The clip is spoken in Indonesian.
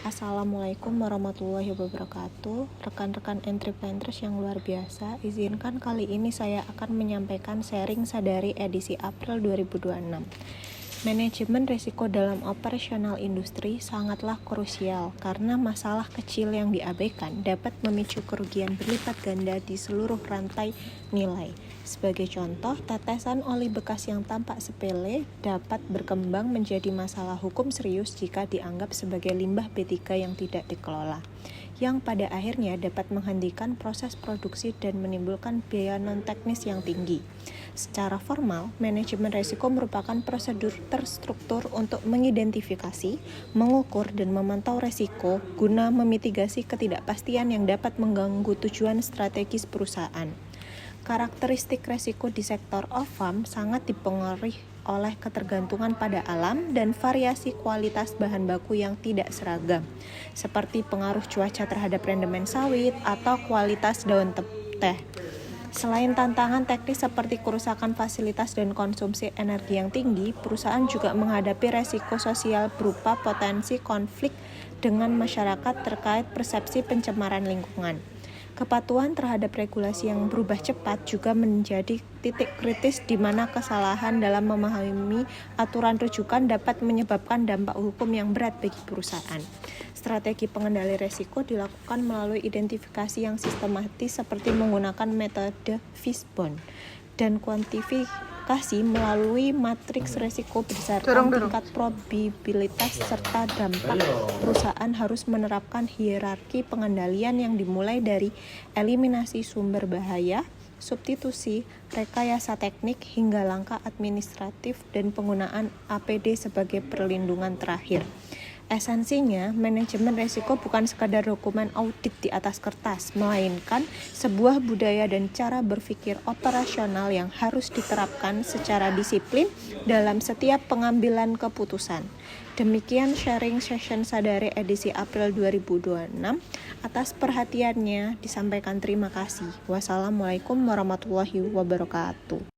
Assalamualaikum warahmatullahi wabarakatuh. Rekan-rekan entrepreneurs yang luar biasa, izinkan kali ini saya akan menyampaikan sharing Sadari edisi April 2026. Manajemen risiko dalam operasional industri sangatlah krusial karena masalah kecil yang diabaikan dapat memicu kerugian berlipat ganda di seluruh rantai nilai. Sebagai contoh, tetesan oli bekas yang tampak sepele dapat berkembang menjadi masalah hukum serius jika dianggap sebagai limbah B3 yang tidak dikelola, yang pada akhirnya dapat menghentikan proses produksi dan menimbulkan biaya non-teknis yang tinggi. Secara formal, manajemen risiko merupakan prosedur terstruktur untuk mengidentifikasi, mengukur, dan memantau risiko guna memitigasi ketidakpastian yang dapat mengganggu tujuan strategis perusahaan. Karakteristik risiko di sektor off-farm sangat dipengaruhi oleh ketergantungan pada alam dan variasi kualitas bahan baku yang tidak seragam, seperti pengaruh cuaca terhadap rendemen sawit atau kualitas daun teh. Selain tantangan teknis seperti kerusakan fasilitas dan konsumsi energi yang tinggi, perusahaan juga menghadapi risiko sosial berupa potensi konflik dengan masyarakat terkait persepsi pencemaran lingkungan. Kepatuhan terhadap regulasi yang berubah cepat juga menjadi titik kritis di mana kesalahan dalam memahami aturan rujukan dapat menyebabkan dampak hukum yang berat bagi perusahaan. Strategi pengendali risiko dilakukan melalui identifikasi yang sistematis seperti menggunakan metode Fishbone dan kuantifikasi melalui matriks risiko berdasarkan tingkat probabilitas serta dampak. Perusahaan harus menerapkan hierarki pengendalian yang dimulai dari eliminasi sumber bahaya, substitusi, rekayasa teknik, hingga langkah administratif dan penggunaan APD sebagai perlindungan terakhir. Esensinya, manajemen risiko bukan sekadar dokumen audit di atas kertas, melainkan sebuah budaya dan cara berpikir operasional yang harus diterapkan secara disiplin dalam setiap pengambilan keputusan. Demikian sharing session Sadari edisi April 2026. Atas perhatiannya disampaikan terima kasih. Wassalamualaikum warahmatullahi wabarakatuh.